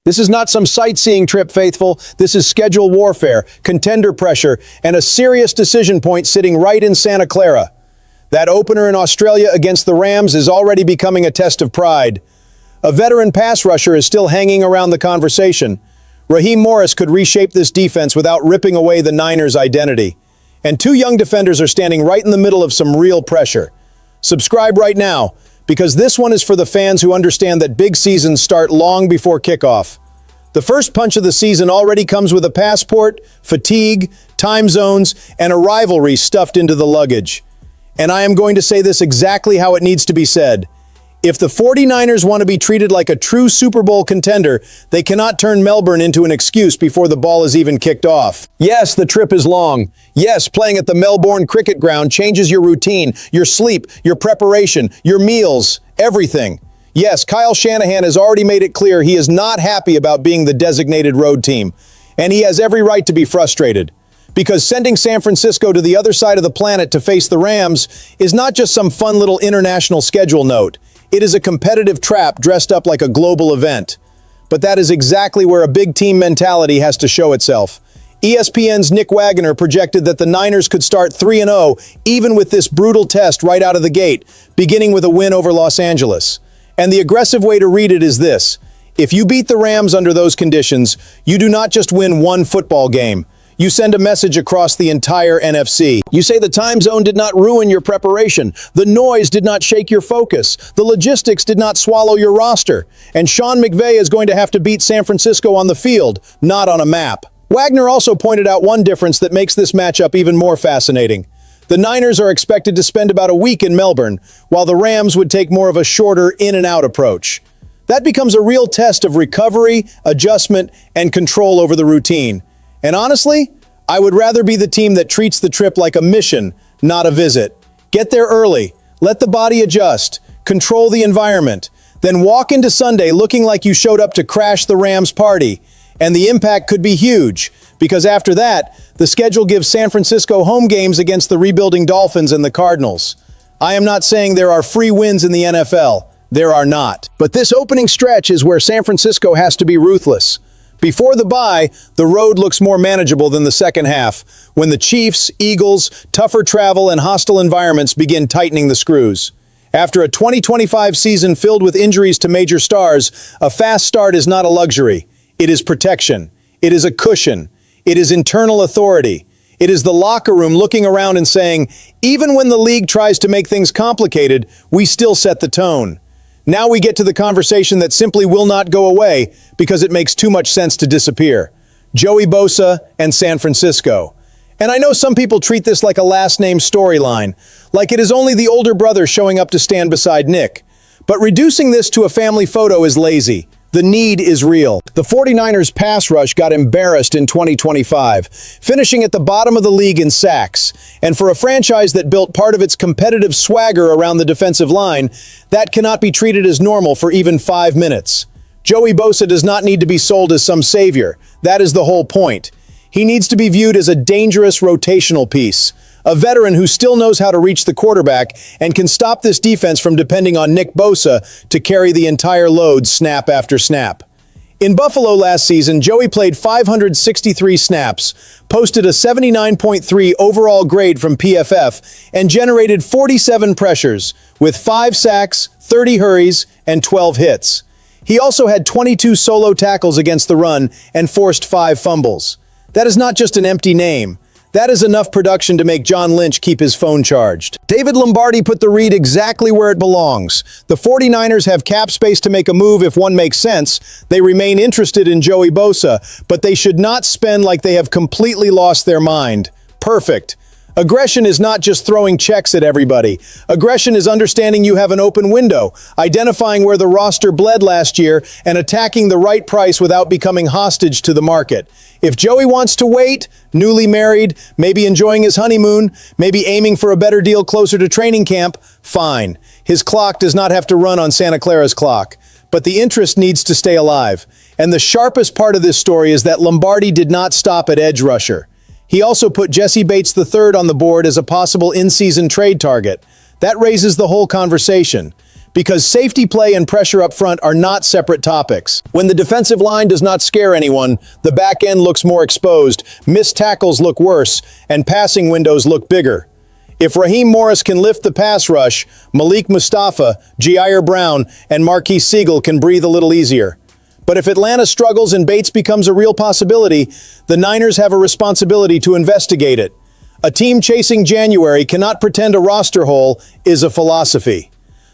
This is not some sightseeing trip, faithful. This is schedule warfare, contender pressure, and a serious decision point sitting right in Santa Clara. That opener in Australia against the Rams is already becoming a test of pride. A veteran pass rusher is still hanging around the conversation. Raheem Morris could reshape this defense without ripping away the Niners' identity. And two young defenders are standing right in the middle of some real pressure. Subscribe right now, because this one is for the fans who understand that big seasons start long before kickoff. The first punch of the season already comes with a passport, fatigue, time zones, and a rivalry stuffed into the luggage. And I am going to say this exactly how it needs to be said. If the 49ers want to be treated like a true Super Bowl contender, they cannot turn Melbourne into an excuse before the ball is even kicked off. Yes, the trip is long. Yes, playing at the Melbourne cricket ground changes your routine, your sleep, your preparation, your meals, everything. Yes, Kyle Shanahan has already made it clear he is not happy about being the designated road team, and he has every right to be frustrated. Because sending San Francisco to the other side of the planet to face the Rams is not just some fun little international schedule note. It is a competitive trap dressed up like a global event. But that is exactly where a big team mentality has to show itself. ESPN's Nick Wagner projected that the Niners could start 3-0 even with this brutal test right out of the gate, beginning with a win over Los Angeles. And the aggressive way to read it is this: if you beat the Rams under those conditions, you do not just win one football game. You send a message across the entire NFC. You say the time zone did not ruin your preparation. The noise did not shake your focus. The logistics did not swallow your roster. And Sean McVay is going to have to beat San Francisco on the field, not on a map. Wagner also pointed out one difference that makes this matchup even more fascinating. The Niners are expected to spend about a week in Melbourne, while the Rams would take more of a shorter in-and-out approach. That becomes a real test of recovery, adjustment, and control over the routine. And honestly, I would rather be the team that treats the trip like a mission, not a visit. Get there early, let the body adjust, control the environment, then walk into Sunday looking like you showed up to crash the Rams party. And the impact could be huge, because after that, the schedule gives San Francisco home games against the rebuilding Dolphins and the Cardinals. I am not saying there are free wins in the NFL. There are not. But this opening stretch is where San Francisco has to be ruthless. Before the bye, the road looks more manageable than the second half, when the Chiefs, Eagles, tougher travel, and hostile environments begin tightening the screws. After a 2025 season filled with injuries to major stars, a fast start is not a luxury. It is protection. It is a cushion. It is internal authority. It is the locker room looking around and saying, even when the league tries to make things complicated, we still set the tone. Now we get to the conversation that simply will not go away because it makes too much sense to disappear. Joey Bosa and San Francisco. And I know some people treat this like a last name storyline, like it is only the older brother showing up to stand beside Nick. But reducing this to a family photo is lazy. The need is real. The 49ers pass rush got embarrassed in 2025, finishing at the bottom of the league in sacks. And for a franchise that built part of its competitive swagger around the defensive line, that cannot be treated as normal for even 5 minutes. Joey Bosa does not need to be sold as some savior. That is the whole point. He needs to be viewed as a dangerous rotational piece, a veteran who still knows how to reach the quarterback and can stop this defense from depending on Nick Bosa to carry the entire load snap after snap. In Buffalo last season, Joey played 563 snaps, posted a 79.3 overall grade from PFF, and generated 47 pressures, with 5 sacks, 30 hurries, and 12 hits. He also had 22 solo tackles against the run and forced 5 fumbles. That is not just an empty name. That is enough production to make John Lynch keep his phone charged. David Lombardi put the read exactly where it belongs. The 49ers have cap space to make a move if one makes sense. They remain interested in Joey Bosa, but they should not spend like they have completely lost their mind. Perfect. Aggression is not just throwing checks at everybody. Aggression is understanding you have an open window, identifying where the roster bled last year, and attacking the right price without becoming hostage to the market. If Joey wants to wait, newly married, maybe enjoying his honeymoon, maybe aiming for a better deal closer to training camp, fine. His clock does not have to run on Santa Clara's clock. But the interest needs to stay alive. And the sharpest part of this story is that Lombardi did not stop at edge rusher. He also put Jesse Bates III on the board as a possible in-season trade target. That raises the whole conversation. because safety play and pressure up front are not separate topics. When the defensive line does not scare anyone, the back end looks more exposed, missed tackles look worse, and passing windows look bigger. If Raheem Morris can lift the pass rush, Malik Mustafa, Jair Brown, and Marquise Siegel can breathe a little easier. But if Atlanta struggles and Bates becomes a real possibility, the Niners have a responsibility to investigate it. A team chasing January cannot pretend a roster hole is a philosophy.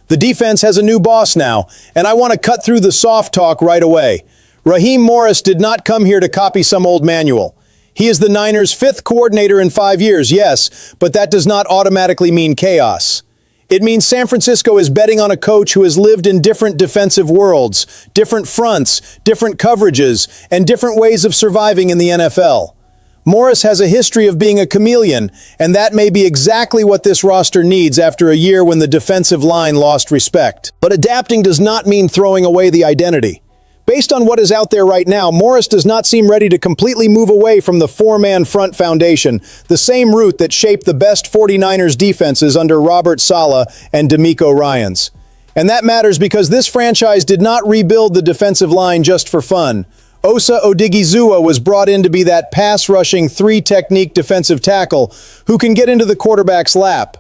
The defense has a new boss now, and I want to cut through the soft talk right away. Raheem Morris did not come here to copy some old manual. He is the Niners' 5th coordinator in 5 years, yes, but that does not automatically mean chaos. It means San Francisco is betting on a coach who has lived in different defensive worlds, different fronts, different coverages, and different ways of surviving in the NFL. Morris has a history of being a chameleon, and that may be exactly what this roster needs after a year when the defensive line lost respect. But adapting does not mean throwing away the identity. Based on what is out there right now, Morris does not seem ready to completely move away from the 4-man front foundation, the same route that shaped the best 49ers defenses under Robert Saleh and DeMeco Ryans. And that matters because this franchise did not rebuild the defensive line just for fun. Osa Odigizua was brought in to be that pass-rushing 3-technique defensive tackle who can get into the quarterback's lap.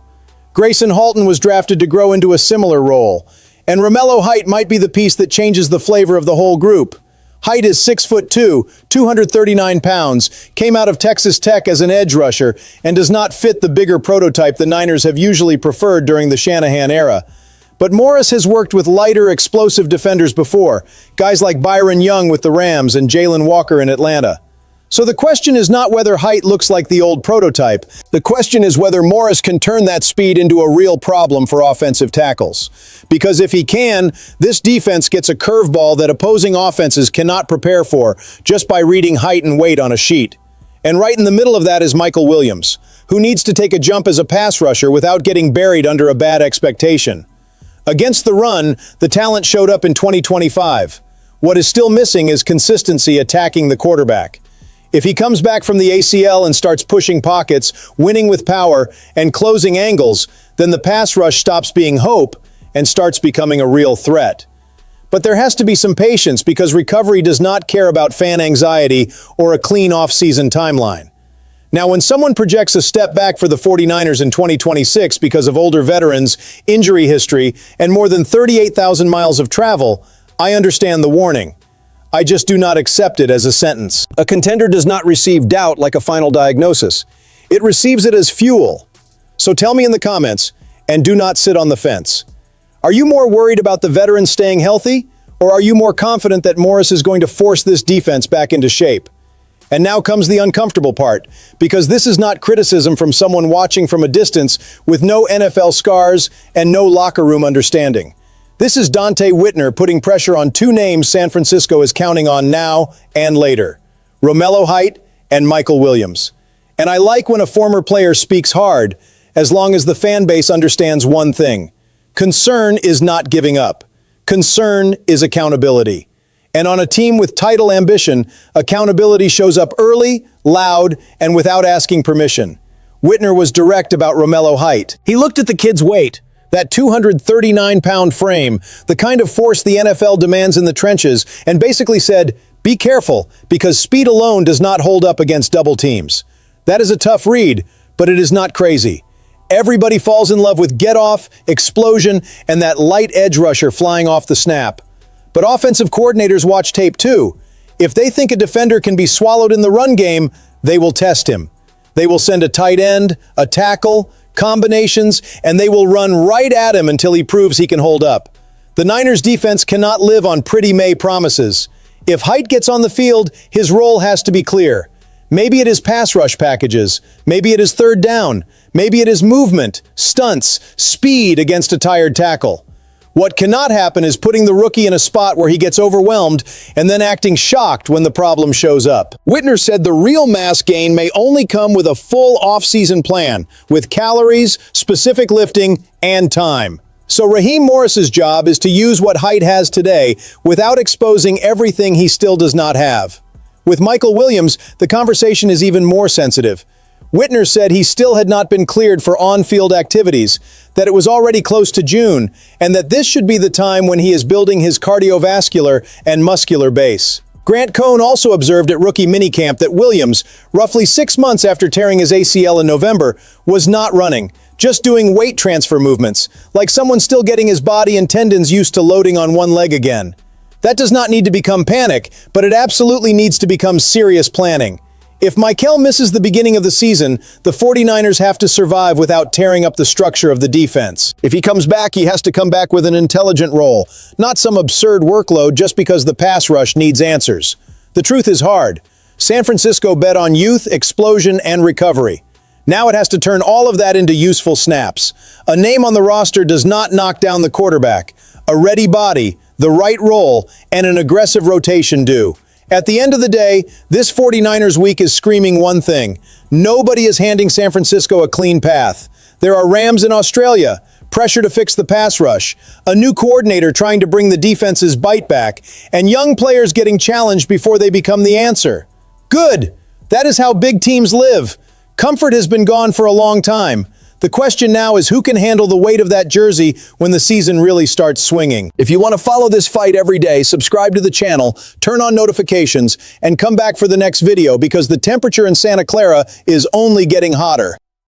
Grayson Halton was drafted to grow into a similar role. And Romello height might be the piece that changes the flavor of the whole group. Height is 6'2", 239 pounds, came out of Texas Tech as an edge rusher, and does not fit the bigger prototype the Niners have usually preferred during the Shanahan era. But Morris has worked with lighter, explosive defenders before, guys like Byron Young with the Rams and Jalen Walker in Atlanta. So the question is not whether height looks like the old prototype. The question is whether Morris can turn that speed into a real problem for offensive tackles. Because if he can, this defense gets a curveball that opposing offenses cannot prepare for just by reading height and weight on a sheet. And right in the middle of that is Mykel Williams, who needs to take a jump as a pass rusher without getting buried under a bad expectation. Against the run, the talent showed up in 2025. What is still missing is consistency attacking the quarterback. If he comes back from the ACL and starts pushing pockets, winning with power, and closing angles, then the pass rush stops being hope and starts becoming a real threat. But there has to be some patience because recovery does not care about fan anxiety or a clean off-season timeline. Now, when someone projects a step back for the 49ers in 2026 because of older veterans, injury history, and more than 38,000 miles of travel, I understand the warning. I just do not accept it as a sentence. A contender does not receive doubt like a final diagnosis. It receives it as fuel. So tell me in the comments, and do not sit on the fence. Are you more worried about the veterans staying healthy, or are you more confident that Morris is going to force this defense back into shape? And now comes the uncomfortable part, because this is not criticism from someone watching from a distance with no NFL scars and no locker room understanding. This is Dante Whitner putting pressure on 2 names San Francisco is counting on now and later: Romello Height and Mykel Williams. And I like when a former player speaks hard, as long as the fan base understands one thing. Concern is not giving up. Concern is accountability. And on a team with title ambition, accountability shows up early, loud, and without asking permission. Whitner was direct about Romello Height. He looked at the kid's weight, that 239-pound frame, the kind of force the NFL demands in the trenches, and basically said, be careful, because speed alone does not hold up against double teams. That is a tough read, but it is not crazy. Everybody falls in love with get-off, explosion, and that light edge rusher flying off the snap. But offensive coordinators watch tape too. If they think a defender can be swallowed in the run game, they will test him. They will send a tight end, a tackle, combinations, and they will run right at him until he proves he can hold up. The Niners defense cannot live on pretty May promises. If Height gets on the field, his role has to be clear. Maybe it is pass rush packages. Maybe it is third down. Maybe it is movement, stunts, speed against a tired tackle. What cannot happen is putting the rookie in a spot where he gets overwhelmed and then acting shocked when the problem shows up. Whitner said the real mass gain may only come with a full off-season plan, with calories, specific lifting, and time. So Raheem Morris's job is to use what Height has today without exposing everything he still does not have. With Mykel Williams, the conversation is even more sensitive. Whitner said he still had not been cleared for on-field activities, that it was already close to June, and that this should be the time when he is building his cardiovascular and muscular base. Grant Cohn also observed at rookie minicamp that Williams, roughly 6 months after tearing his ACL in November, was not running, just doing weight transfer movements, like someone still getting his body and tendons used to loading on one leg again. That does not need to become panic, but it absolutely needs to become serious planning. If Mykel misses the beginning of the season, the 49ers have to survive without tearing up the structure of the defense. If he comes back, he has to come back with an intelligent role, not some absurd workload just because the pass rush needs answers. The truth is hard. San Francisco bet on youth, explosion, and recovery. Now it has to turn all of that into useful snaps. A name on the roster does not knock down the quarterback. A ready body, the right role, and an aggressive rotation do. At the end of the day, this 49ers week is screaming one thing. Nobody is handing San Francisco a clean path. There are Rams in Australia, pressure to fix the pass rush, a new coordinator trying to bring the defense's bite back, and young players getting challenged before they become the answer. Good! That is how big teams live. Comfort has been gone for a long time. The question now is who can handle the weight of that jersey when the season really starts swinging. If you want to follow this fight every day, subscribe to the channel, turn on notifications, and come back for the next video because the temperature in Santa Clara is only getting hotter.